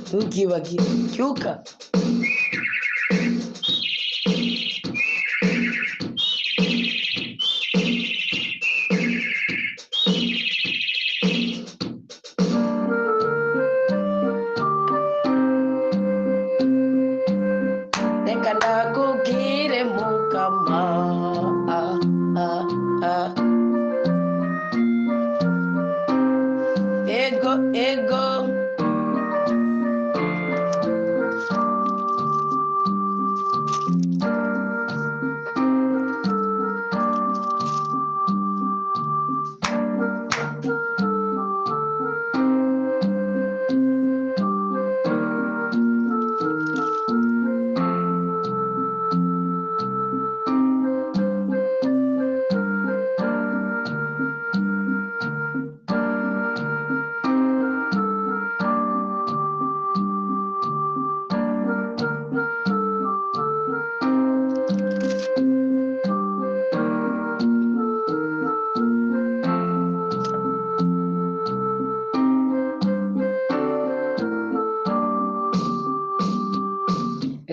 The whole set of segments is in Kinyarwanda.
ntukibagire cyuka reka ndakubwire mukama ego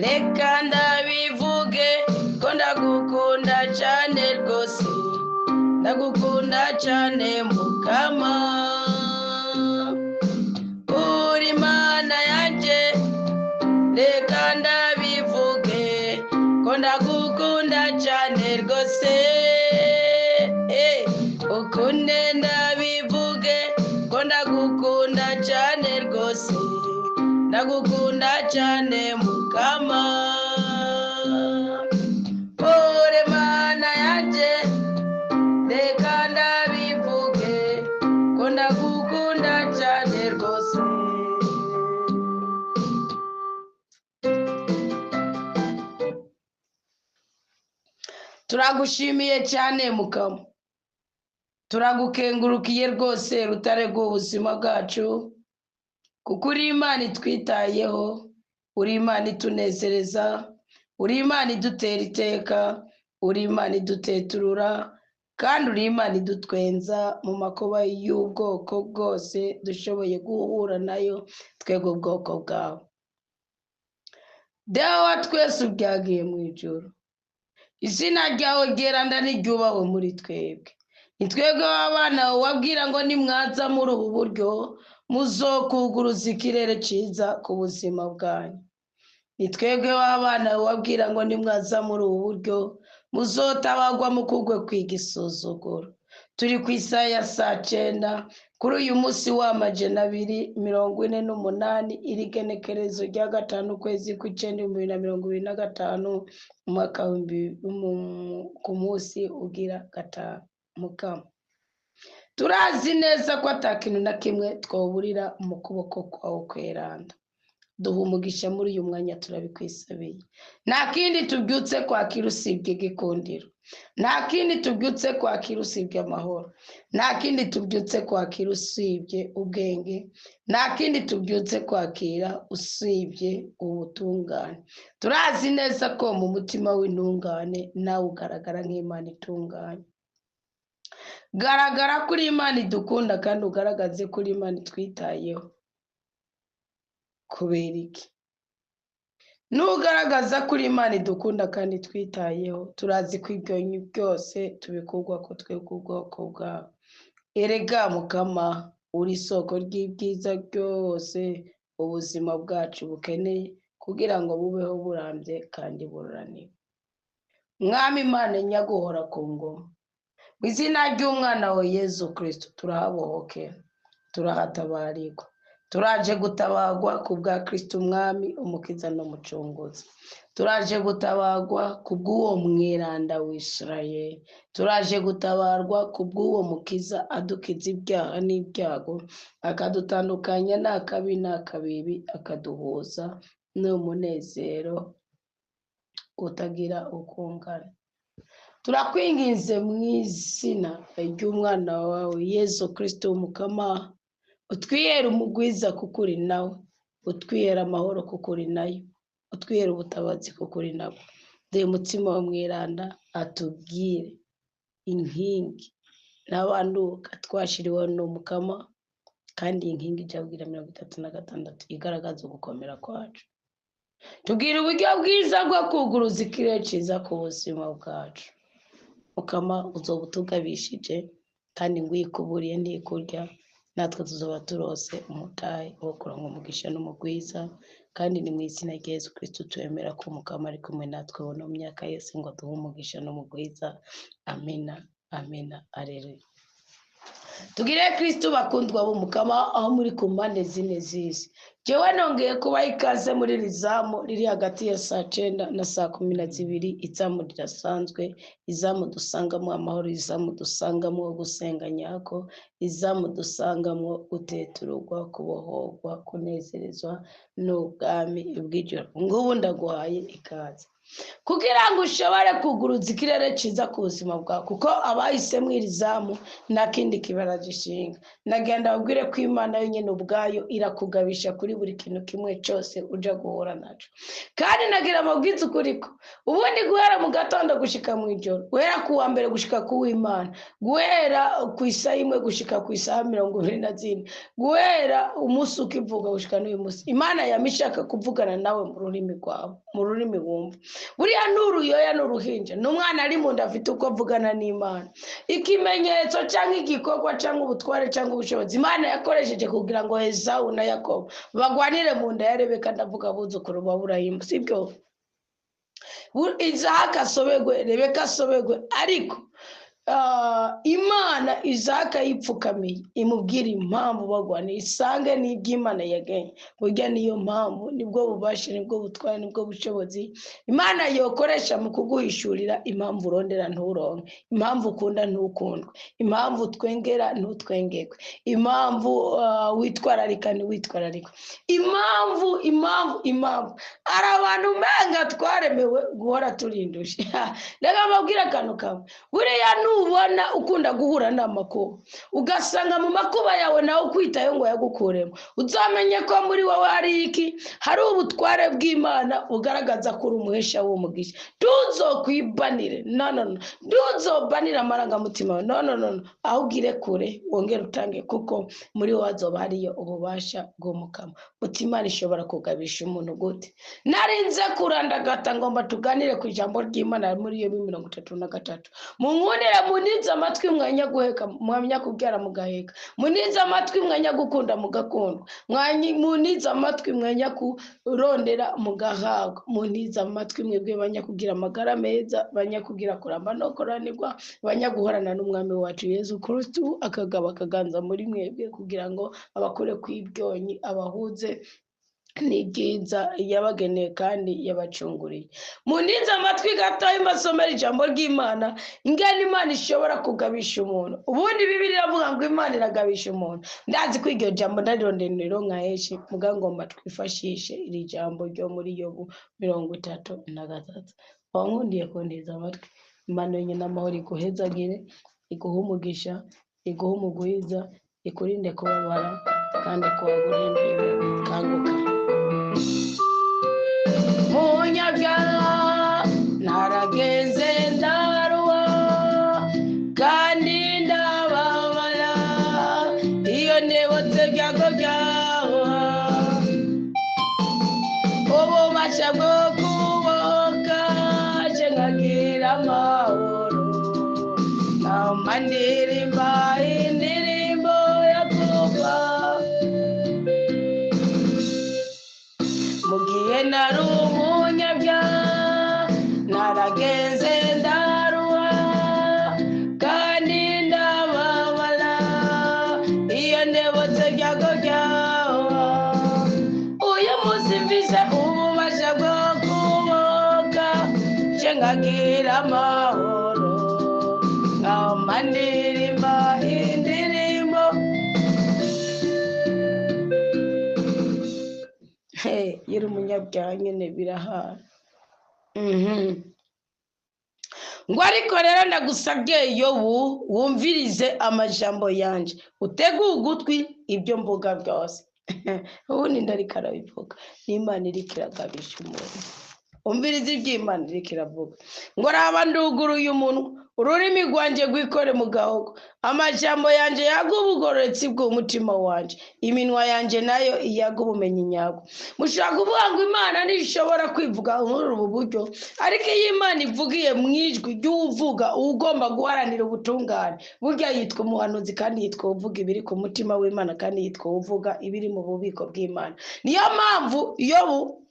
reka ndabivuge ko ndagukunda cyane rwose ndagukunda cyane mukama uri mana yanjye reka ndabivuge ko ndagukunda cyane rwose ukunde ndabivuge ko ndagukunda cyane rwose ndagukunda cyane mukama uri mana yanjye reka ndabivuge ko ndagukunda cyane rwose turagushimiye cyane mukama turagukengurukiye rwose rutare rw'ubuzima bwacu kuko uri Imana itwitayeho uri Imana itunezereza uri Imana idutera iteka uri Imana iduteturura kandi uri Imana idutwenza mu makuba y'ubwoko bwose dushoboye guhura nayo twebwe ubwoko bwawe dawa twese ubyagiye mu ijuru izina ryawe ryeranda n'iryubahwe muri twebwe ni twebwe w'abana wabwira ngo nimwaza muri ubu buryo muzokuguruza ikirere cyiza ku buzima bwanyu ni twebwe w'abana wabwira ngo nimwaza muri ubu buryo muzotabagwa mu kugwe kwiga isuzuguro turi ku isaha ya 9 kuri uyu munsi w'248 iri genekerezo rya 5 ukwezi kw'Icyenda 2025 umwaka ku munsi ugira 5 mukama turazi neza ko atakintu na kimwe twoburira mu kuboko kwawe kweranda duha umugisha muri uyu mwanya turabikwisabiye nta kindi tubyutse kwakira usibye igikundiro nta kindi tubyutse kwakira usibye amahoro nta kindi tubyutse kwakira usibye ubwenge nta kindi tubyutse kwakira usibye ubutungane turazi neza ko mu mutima w'intungane nawe ugaragara nk'Imana itunganye garagara kuri Imana idukunda kandi ugaragaze kuri Imana twitayeho kubera iki nugaragaza kuri Imana idukunda kandi twitayeho turazi ko ibyo byose tubikurwa ko twebwe ubwoko bwawe erega mukama uri isoko ry'ibyiza byose ubuzima bwacu bukeneye kugira ngo bubeho burambye kandi buraniwe mwami Imana nyaguhora ku ngoma mu izina ry'umwana wa Yezu Kristo turahabohokera turahatabarirwa turaje gutabagwa ku bwa Kristo umwami umukiza n'umucunguzi turaje gutabagwa ku bw'uwo mweranda w'Isirayeli turaje gutabarwa ku bw'uwo mukiza adukiza ibyaha n'ibyago akadutandukanya n'akabi n'akabibi akaduhuza n'umunezero utagira ukungana turakwinginze mu izina ry'umwana wawe Yezu Kristo umukama utwiyere umugwiza kuko uri nawe utwiyere amahoro kuko uri nayo utwiyere ubutabazi kuko uri nabo dore umutima wa mweranda atubwire inkingi n'abanduka twashiriweho n'umukama kandi iyi nkingi ijya kugira 36 igaragaza ugukomera kwacu. Tugira uburyo bwiza bwo kuguruza ikirere cyiza ku buzima bwacu. Mukama uzoba utugabishije kandi ngwikuburiye ndikurya, natwe tuzoba turose umutahe wo kuronka umugisha n'umugwiza, kandi ni mu izina rya Yesu Kristo twemera ko Mukama ari kumwe natwe mu myaka yose ngo duhe umugisha n'umugwiza. Amina, amina, aleluya. Tugire Kristo bakundwa b'Umukama aho muri ku mpande zine z'isi. Jewe nongeye kubaha ikaze muri rizamu riri hagati ya saa 9 na saa 12. Izamu rirasanzwe, izamu dusangamo amahoro, izamu dusangamo gusenga nyako, izamu dusangamo guteturugwa, kubohorwa, kunezerezwa n'ubwami bw'ijoro. Ngubu ndaguhaye ikaze kugira ngo ushobore kuguruza ikirere cyiza ku buzima bwawe, kuko abahisemo iri zamu nta kindi kibara gishinga. Nagenda babwire ko Imana yonyine ubwayo irakugabisha kuri buri kintu kimwe cyose uja guhura naco, kandi nagira amabwiriza ukuri ko ubundi guhera mu gatondo gushika mu ijoro, guhera ku wa mbere gushika ku w'Imana, guhera ku isaha imwe gushika ku isaha 24, guhera umunsi ukivuga gushika n'uyu munsi, Imana yamishaka kuvugana nawe mu rurimi rwawe, mu rurimi wumva. Buriya n'uruyoya n'uruhinja n'umwana ari mu nda afite uko avugana n'Imana. Ikimenyetso cyangwa igikorwa cyangwa ubutware cyangwa ubushobozi Imana yakoresheje kugira ngo Esawu na Yakobo bagwanire mu nda ya Rebeka, ndavuga abuzukuru ba Aburahamu, sibyo? Isaka asobegwe, Rebeka asobegwe, ariko Imana Isaka yipfukamiye imubwira impamvu bagwana, isange n'iby'Imana yagenye. Burya niyo mpamvu, nibwo bubasha, nibwo butware, nibwo bushobozi Imana yokoresha mu kuguhishurira impamvu urondera nturonke, impamvu ukunda ntukundwe, impamvu twengera ntutwengerwe, impamvu witwararika ntiwitwararikwe, impamvu ari abantu menga twaremewe guhora turindushe. Reka mbabwire akantu kamwe, buriya ubona ukunda guhura n'amakuba, ugasanga mu makuba yawe nawe ukwitayo ngo yagukuremo, uzamenye ko muri wowe hari iki, hari ubutware bw'Imana ugaragaza ko uri umuhesha w'umugisha. Ntuzokwibanire, no, ntuzobanire amarangamutima, no, ahubwo irekure wongere utange, kuko muri wowe hazoba hariyo ububasha bw'Umukama. Imana ishobora kugabisha umuntu gute? Narinze kurandagata ngomba tuganire ku ijambo ry'Imana muri Yobu 33. Munkunire munize amatwi mwanya guheka, mwanya kubwira mugaheka, munize amatwi mwanya gukunda mugakundwa, munize amatwi mwanya kurondera mugahaga, munize amatwi mwebwe banya kugira amagara meza, banya kugira kuramba no koranirwa, banya guhorana n'umwami wacu Yesu Kristo, akagaba akaganza muri mwebwe kugira ngo abakore kwibyonyi, abahuze n'ibyiza yabageneye kandi yabacunguriye. Munize amatwi gato y'amasomero ijambo ry'Imana, ingana Imana ishobora kugabisha umuntu. Ubundi Bibiliya iravuga ngo Imana iragabisha umuntu. Ndazi ko iryo jambo ndarirondera nka heshi, muga ngomba twifashishe iri jambo ryo muri Yobu 33. Wankundiye kundiza amatwi. Imana yonyine amahoro iguhezagire, iguhe umugisha, iguhe umugwiza, ikurinde kubabara kandi kubagurindiwe kanguka. Munyabyaha narageze ndaruha kandi ndababara, iyo nebotse byago byawe ububasha bwo kubohoka, je nkagira amahoro, nama ndirimba indirimbo yo kuva. Mugihe nari umunyabyaha narageze ndaruha kandi ndababara, iyo ndebotse byago byawe. Uyu munsi mfise ububasha bwo kubohoka, je nkagira amahoro, nkama ndirimba indirimbo. Yiri umunyabyaha nyine birahara. Ngo ariko rero ndagusabye Yobu, wumvirize amajambo yanje, utege ugutwi ibyo mvuga byose. Ubundi ndarikara bivuga n'Imana irikiragabisha umuntu. Umvirize iby'Imana irikiravuga ngo raba nduguruye umuntu ururimi rwanjye rwikore mu gahogo, amajambo yanjye yaga ubugororotsi bw'umutima wanjye, iminwa yanjye nayo iyaga ubumenyi nyabwo. Mushobora kuvuga ngo Imana ntishobora kwivuga muri ubu buryo, ariko iyo Imana ivugiye mu ijwi ry'uvuga ugomba guharanira ubutungane, burya yitwa umuhanuzi kandi yitwa uvuga ibiri ku mutima w'Imana kandi yitwa uvuga ibiri mu bubiko bw'Imana. Niyo mpamvu Yobu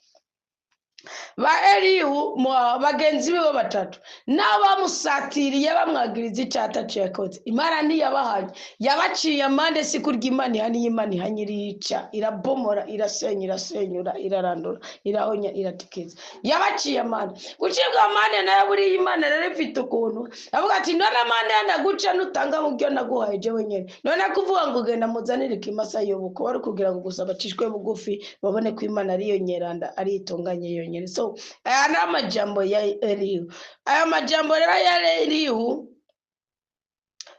ba Elihu bagenzi be batatu n'abamusatiriye bamwagiriza icyaha ataciyakoze, Imana ntiyabahanye, yabaciye amande. si kurya Imana ihaniye, Imana ihanye irica, irabomora, irasenya, irasenyura, irarandura, irahonya, iratikiza, yabaciye amande. Gucibwa amande nayo buriya Imana rero ifite ukuntu avuga ati none amande yanaguca nutanga mu byo naguhaye jewe nyene, none kuvuga ngo genda muzanire ikimasa Yobu, kuba ari kugira ngo gusa bacishwe bugufi babone ko Imana ariyo nyeranda, ari itunganye yonyine. So aya ni amajambo ya Elihu. Aya majambo rero ya Elihu,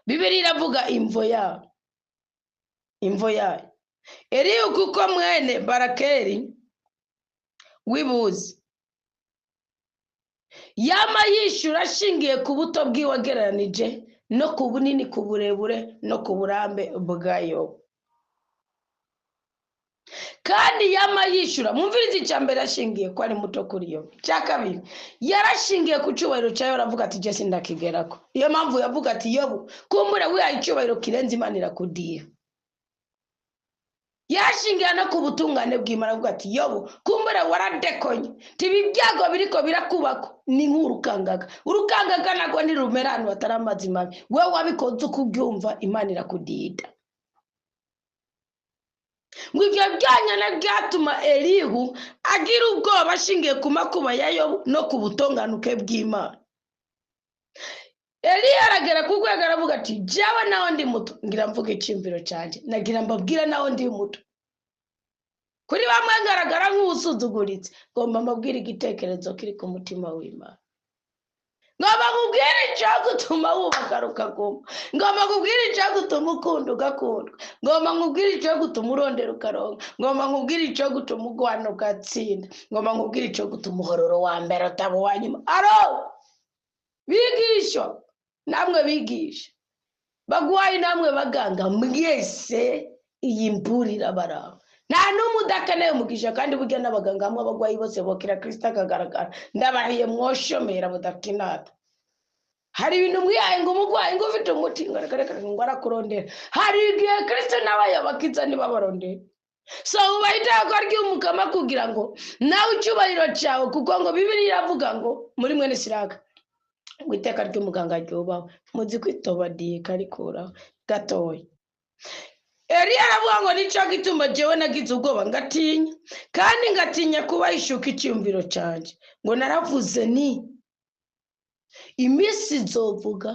Bibiliya iravuga imvo yayo. Elihu kuko mwene Barakeli w'ibuzi yama yishura ashingiye ku buto bwiwe agereranije no ku bunini, ku burebure no ku burambe bwa Yobu, kandi yama yishura. Mwumvirize icya mbere ashingiye ko ari muto kuri Yobu. Cya kabiri yarashingiye ku cyubahiro cyayo, aravuga ati je sindakigerako. Iyo mpamvu yavuga ati Yobu kumbure wihaye icyubahiro kirenze, Imana irakudiha. Yarashingiye no ku butungane bw'Imana, aravuga ati Yobu kumbure waradekonye, tibi byago biriko birakubako ni nk'urukangaga. Urukangaga nagwo ntirumera ahantu hatari amazi mabi, wewe wabikoze uko ubyumva, Imana irakudida. Ngo ibyo byanyana byatuma Elihu agira ubwoba ashingiye ku makuba ya Yobu no ku butonganuke bw'Imana. Elihu aragera ku rwego aravuga ati jewe naho ndi muto ngira mvuga icyumviro cyanjye, nagira mbabwire naho ndi muto. Kuri bamwe ngaragara nk'usuzuguritse, ngomba mbabwire igitekerezo kiri ku mutima w'Imana. Ngomba kubwira icyo gutuma wubaka rukaguma, ngomba kubwira icyo gutuma ukunda ugakundwa, ngomba kubwira icyo gutuma urondera ukaronka, ngomba kubwira icyo gutuma ugwana ugatsinda, ngomba kubwira icyo gutuma uhororo wa mbere utaba uwa nyuma. Aro bigisha namwe bigisha bagwayi namwe baganga, mwese iyi mburira baraba, nta n'umwe udakeneye umugisha, kandi burya n'abaganga hamwe abagwayi bose bokira Kristo akagaragara. Ndabarahiye mwoshomera mudakinata. Hari ibintu mwihaye ngo umugwayi ngo ufite umuti ngo ngo arakurondera, hari igihe Kristo nawe yabakiza nibabarondera. So ubahita ko ry'umukama kugira ngo nawe icyubahiro cyawe, kuko ngo Bibiliya iravuga ngo muri mwene Siraka ngo iteka ry'umuganga ryubaho, muzi kwitobadiye karikuraho gatoya. Eliya aravuga ngo nicyo gituma jewe nagize ubwoba ngatinya, kandi ngatinya kuba ishuka icyumviro cyanjye, ngo naravuze ni iminsi izovuga,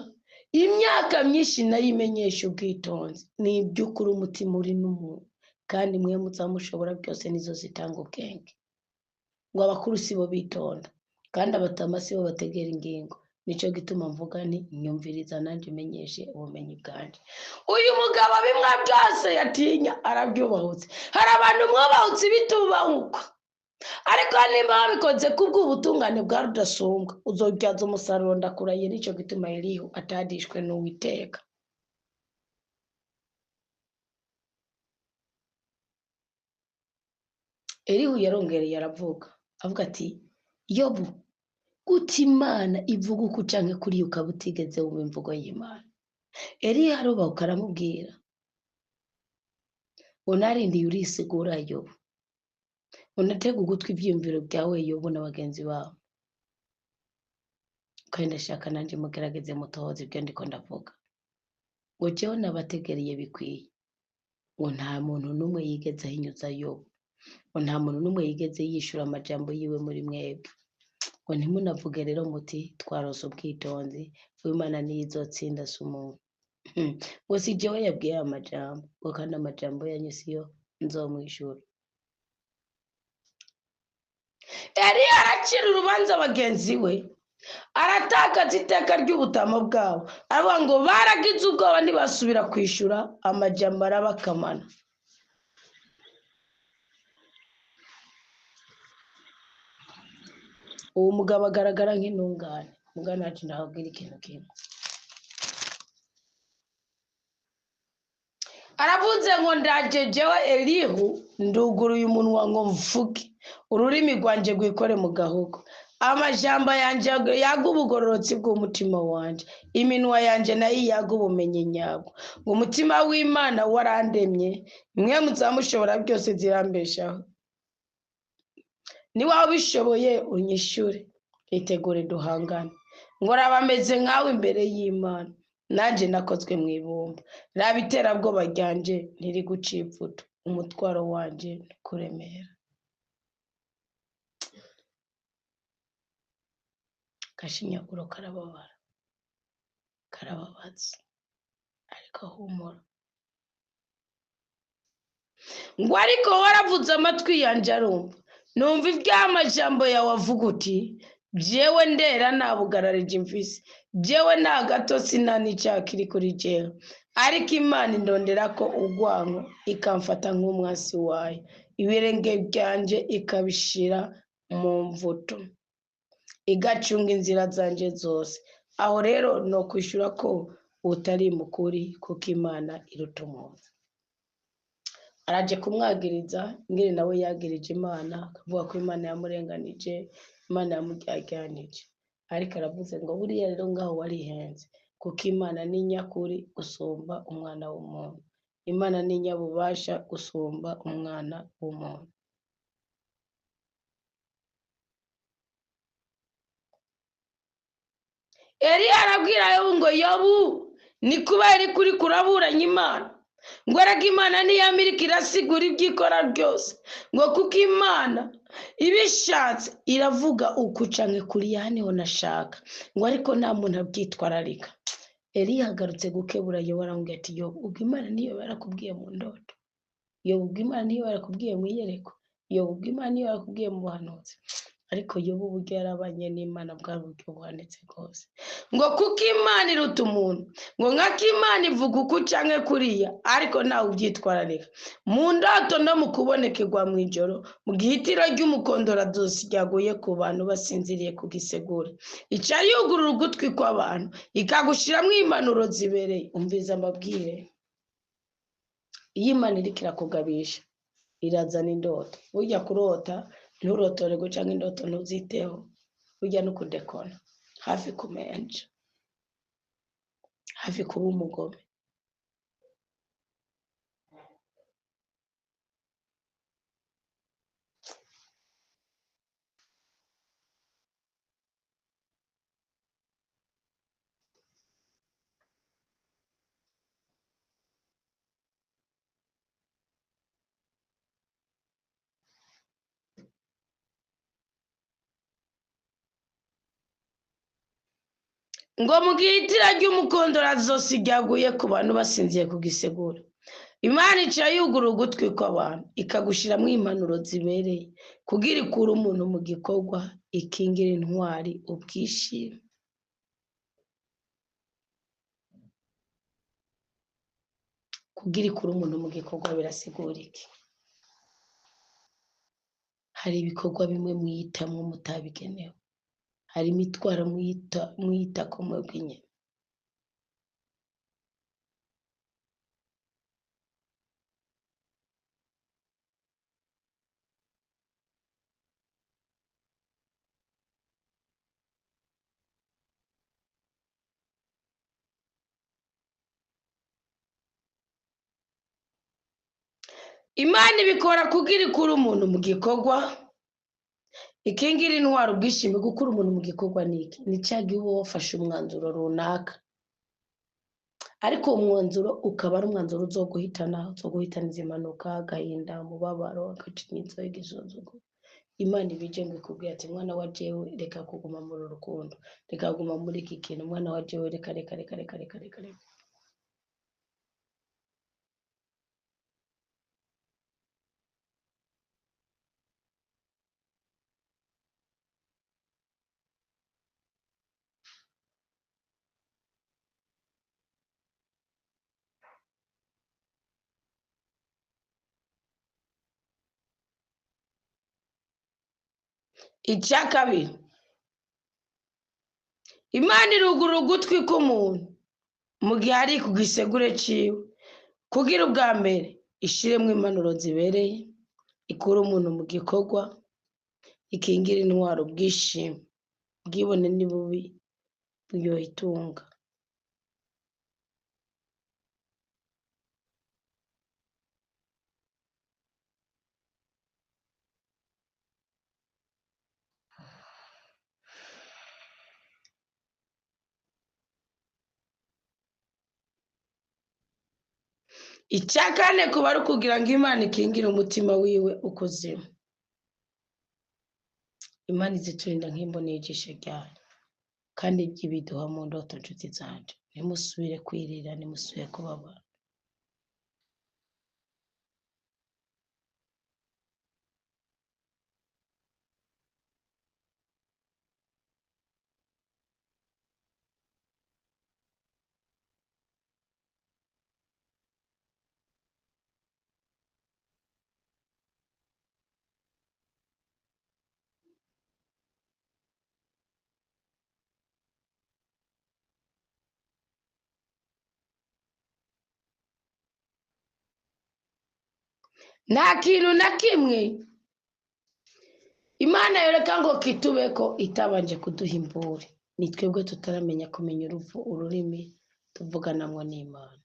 imyaka myinshi nayimenyesha ubwitonzi. Ni iby'ukuri umutima uri n'umuntu, kandi mwe muzamushobora byose nizo zitanga ubwenge. Ngo abakuru sibo bitonda, kandi abatama sibo bategera ingingo. Nicyo gituma mvuga ni nyumviriza nanjye umenyeshe ubumenyi bwanjye. Uyu mugabo bimwe byose yatinya arabyubahutse. Hari abantu mwabahutse bitubahuka, ariko nimba babikoze kubw'ubutungane bwa rudasumbwa, uzobyaza umusaruro ndakurahiye. Nicyo gituma Elihu atadishwe n'Uwiteka. Elihu yarongereye aravuga avuga ati Yobu gute Imana ivuga uko canke kuri ukaba utigeze wumva imvugo y'Imana? Elihu arubahuka aramubwira ngo narindiye urisigura Yobu, unatega ugutwi ibyiyumviro byawe Yobu na bagenzi bawe, kandi ndashaka nanjye mugerageze mutohoze ibyo ndiko ndavuga. Ngo jewe nabategereye bikwiye, ngo nta muntu n'umwe yigeze ahinyuza Yobu, ngo nta muntu n'umwe yigeze yishura amajambo yiwe muri mwebwe. Ngo ntimunavuge rero muti twarose ubwitonzi, Imana niyo izotsinda si umuntu. Ngo si jewe yabwiye amajambo, ngo kandi amajambo yanyu siyo nzomwishura. Eliya aracira urubanza bagenzi we, aratakaza iteka ry'ubutama bwabo, aravuga ngo baragize ubwoba ntibasubira kwishura, amajambo arabakamana. Uwo mugabo agaragara nk'intungane, mugana ati ndababwira ikintu kimwe, aravuze ngo ndaje jewe Elihu nduguruye umunwa ngo mvuge ururimi rwanje rwikore mu gahugu amajambo yanje yaga ubugororotsi bw'umutima wanje iminwa yanje nayo yaga ubumenyi nyabwo ngo umutima w'Imana warandemye mwe muzamushobora byose zirambeshaho ni wawe bishoboye unyishure itegure duhangane ngo rabameze nkawe imbere y'Imana nanje nakozwe mu ibumba raba iterabwoba ryanje ntiri gucipfuta umutwaro wanje kuremera kashinyaguro karababara karababaza ariko humura ngo ariko waravuze amatwi yanje arumva numva iby'amajambo yawe avuga uti jewe ndera nabugararije imvisi jewe nta gatosi nta n'icyaha kiri kuri jewe ariko Imana indondera ko ugwanko ikamfata nk'umwasi wayo ibirenge byanje ikabishira mu mvuto igacunga inzira zanje zose aho rero no kwishura ko utari mukuri kuko Imana iruta umuntu araje kumwagiriza ngire nawe yagirije Imana akavuga ko Imana yamurenganije Imana yamujyajyanije ariko aravuze ngo buriya rero ngaho warihenze kuko Imana ni nyakuri gusumba umwana w'umuntu Imana ni nyabubasha gusumba umwana w'umuntu Eliya arabwira Yobu ngo Yobu ni kubera kuri kuraburanya Imana ngo ariko Imana niyamirika irasigura ibyikora byose ngo kuko Imana ibishatse iravuga uku canke kuriya niho nashaka ngo ariko nta muntu abyitwararika Eliya agarutse gukebura Yobu aramubwira ati Yobu ubwo Imana niyo barakubwiye mu ndoto Yobu ubwo Imana niyo barakubwiye mu iyereko Yobu ubwo Imana niyo barakubwiye mu buhanuzi ariko Yobu uburyo yarabanye n'Imana bwa buryo buhanitse rwose ngo kuko Imana iruta umuntu ngo nkako Imana ivuga uku canke kuriya ariko ntawe ubyitwararika mu ndoto no mu kubonekerwa mu ijoro mu gihitiro ry'umukondorazosi ryaguye ku bantu basinziriye ku gisegura ica yugurura ugutwi kw'abantu ikagushiramwo impanuro zibereye umviza amabwire iyo Imana iriko irakugabisha irazana indoto burya kurota nturotore guca nk'indoto ntuziteho burya no kudekona hafi kumenja hafi kuba umugome ngo mu gihitira ry'umukondorazosi ryaguye ku bantu basinziye ku gisegura Imana ica yugurura ugutwi kw'abantu ikagushiramwo impanuro zibereye kugira ikure umuntu mu gikorwa ikingira intwari ubwishime kugira ikure umuntu mu gikorwa birasigura iki hari ibikorwa bimwe mwihitamwo mutabigenewe hari imitwaro mwita ko mwebwe nyene Imana ibikora kugira ikure umuntu mu gikorwa ikingira intwaro ubwishime gukura umuntu mu gikorwa niki ni cyagihe uba wafashe umwanzuro runaka ariko uwo mwanzuro ukaba ari umwanzuro uzoguhitana impanuka agahinda umubabaro agacinyizo igisuzuguro Imana ibije ngo ikubwira ati mwana wa jewe reka kuguma muri urukundo reka kuguma muri iki kintu mwana wa jewe reka icya kabiri Imana irugurura ugutwi k'umuntu mu gihe ari ku gisegure ciwe kugira ubwa mbere ishiremwo impanuro zibereye, ikure umuntu mu gikorwa, ikingira intwaro bwishime, bwibone n'ibubi buyohitunga. Icya kane kuba ari ukugira ngo Imana ikingire umutima wiwe ukuzimu. Imana iziturinda nk'imboni y'ijisho ryayo, kandi ibiduha mu ndoto nshuti zanje. Ntimusubire kwirira, ntimusubire kubabara. Nta kintu na kimwe Imana yoreka ngo kitubeko itabanje kuduha imburi. Ni twebwe tutaramenya kumenya ururimi tuvuganamwo n'Imana.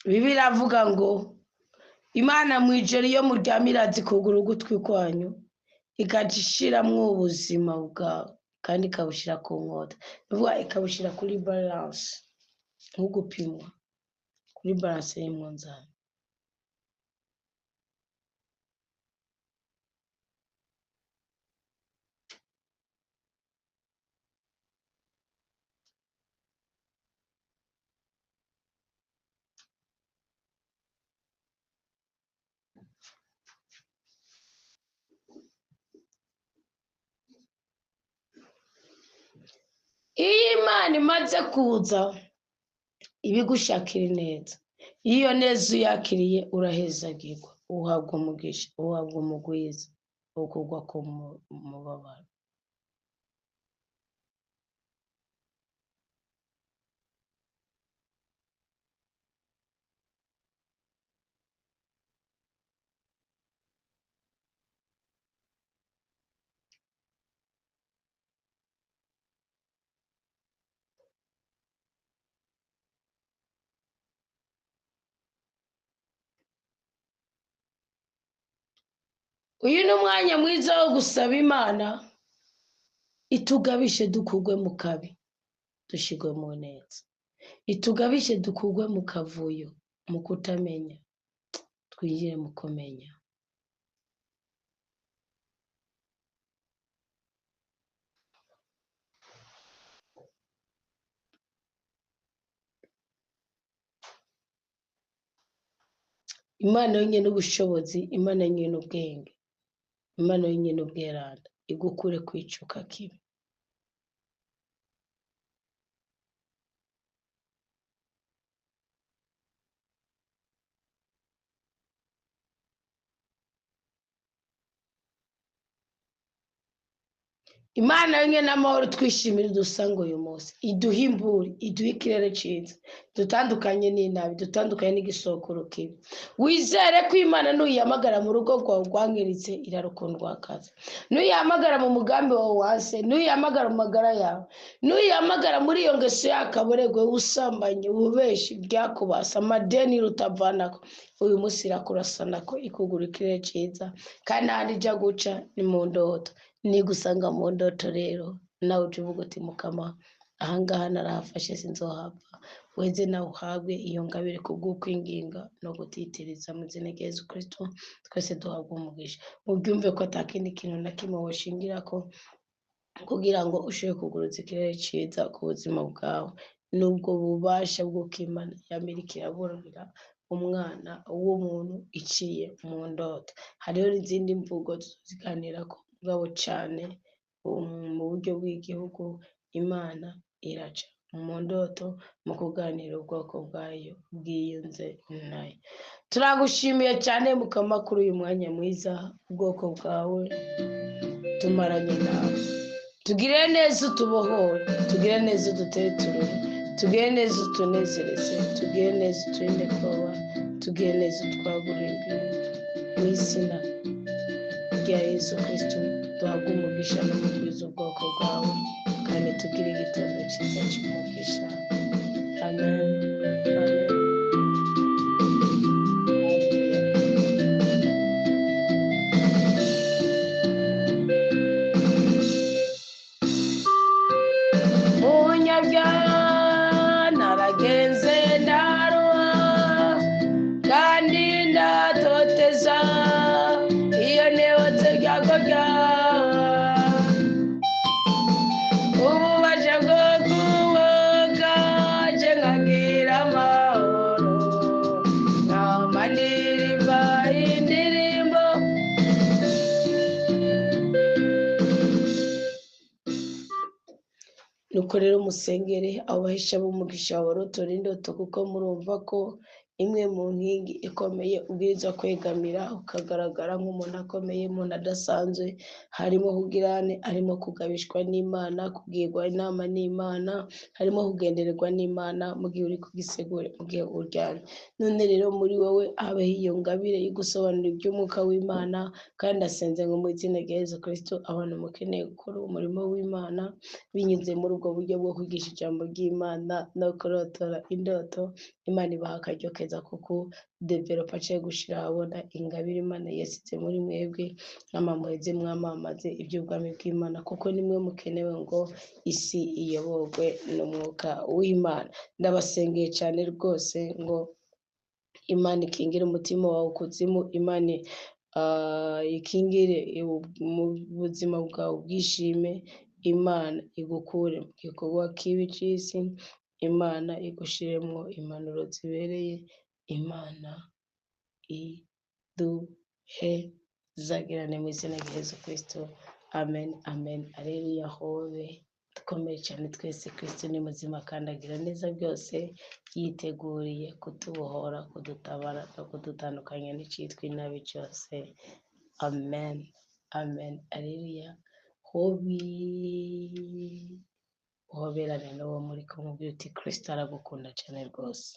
Bibiliya iravuga ngo Imana mw'ijoro iyo muryama irazi kugura ugutwi kwanyu, ikaca ishiramwo ubuzima bwawe, kandi ikabushira ku nkota. Bivuga ikabushira kuri balance, nk'ugupimwa kuri balance y'umunzani. Iyo Imana imaze kuza ibigushakira neza, iyo neza uyakiriye urahezagirwa, uhabwa umugisha, uhabwa umugwiza, ukugwa ku mubabaro. Uyu ni umwanya mwiza wo gusaba Imana itugabishe dukugwe mu kabi, dushigwe mu neza. Itugabishe dukugwe mu kavuyo, mu kutamenya, twinjire mu kumenya. Imana yonyene ubushobozi, Imana yonyene ubwenge, Imana yonyene ubweranda, igukure kwicuka kibi. Imana yonyene amahoro twishimira dusanga uyu munsi, iduha imburi, iduha ikirere ciza, dutandukanye n'inabi, dutandukanye n'igisokoro kibi. Wizere ko Imana nuyihamagara mu rugo rwawe rwangiritse irarukundwakaza, nuyihamagara mu mugambi wawe wase, nuyihamagara mu magara yawe, nuyihamagara muri iyo ngeso y'akaboregwe, usambanye, ububeshi, byakubasa, amadeni rutavanako, uyu munsi irakurasanako, ikugura ikirere ciza, kandi ahandi ija guca ni mu ndoto. Nigusanga mu ndoto rero nawe uje uvuga uti Mukama, ahangaha narahafashe sinzohava. Weze nawe uhabwe iyo ngabire kubw'ukwinginga no gutitiriza mu izina rya Yesu Kristo, twese duhabwe umugisha. Ubyumve ko atakindi kintu na kimwe woshingirako kugira ngo ushobore kuguruza ikirere ciza ku buzima bwawe, nubwo bubasha bw'uko Imana yamirika iraburira umwana w'umuntu iciye mu ndoto. Hariho n'izindi mvugo tuziganirako mugabo cane mu buryo bw'igihugu, Imana iraca mu ndoto mu kuganira ubwoko bwayo bwiyunze nayo. Turagushimiye cyane Mukama kuri uyu mwanya mwiza, ubwoko bwawe tumaranye nawe. tugire neza utubohore, tugire neza uduteturure, tugire neza utunezereze, tugire neza uturinde kubaho, tugire neza utwagurire imbibi. Mu izina rya Yesu Kristo duhabwe umugisha n'umugwiza ubwoko bwawe, kandi tugire igitondo cyiza cy'umugisha. Amen. Amen. Munyabyaha naragenze ndaruha, kandi ndatoteza iyo nibutse ibyago byawe. Ububasha bwo kuboga je nkagira amahoro, nkama ndirimba indirimbo. Nuko rero musengere abahisha b'umugisha wabarotora indoto, kuko murumva ko imwe mu nkingi ikomeye ubwiza kwegamira ukagaragara nk'umuntu akomeye, umuntu adasanzwe, harimo kugirane, harimo kugabishwa n'Imana, kubwirwa inama n'Imana, harimo kugendererwa n'Imana mu gihe uri kugisegura, mu gihe uryamye. None rero muri wowe habeho iyo ngabire yo gusobanura iby'umwuka w'Imana, kandi asenze ngo mu izina rya Yesu Kristo abantu mukeneye gukora umurimo w'Imana binyuze muri ubwo buryo bwo kwigisha ijambo ry'Imana no kurotora indoto. Imana ibaha akaryo keza kuko developa cyangwa gushyira ahabona ingabire Imana yasize muri mwebwe, mwamamuheze mwamamaze iby'ubwami bw'Imana, kuko nimwe mukenewe ngo isi iyoborwe n'umwuka w'Imana. Ndabasengeye cyane rwose ngo Imana ikingire umutima wawe kuzimu, Imana ikingire mu buzima bwawe ubwishime, Imana igukure mu gikorwa kibi cy'isi, Imana igushiremwo impanuro zibereye, Imana iduhezagirane mu izina rya Yesu Kristo. Amen, amen. Aleluya, hobe dukomeye cyane twese. Kristo ni muzima kandi agira neza byose, yiteguriye kutubohora, kudutabara no kudutandukanya n'icyitwa inabi cyose. Amen, amen. Aleluya, hobi uhoberane n'uwo muri kumubwira uti Kristo aragukunda cyane rwose.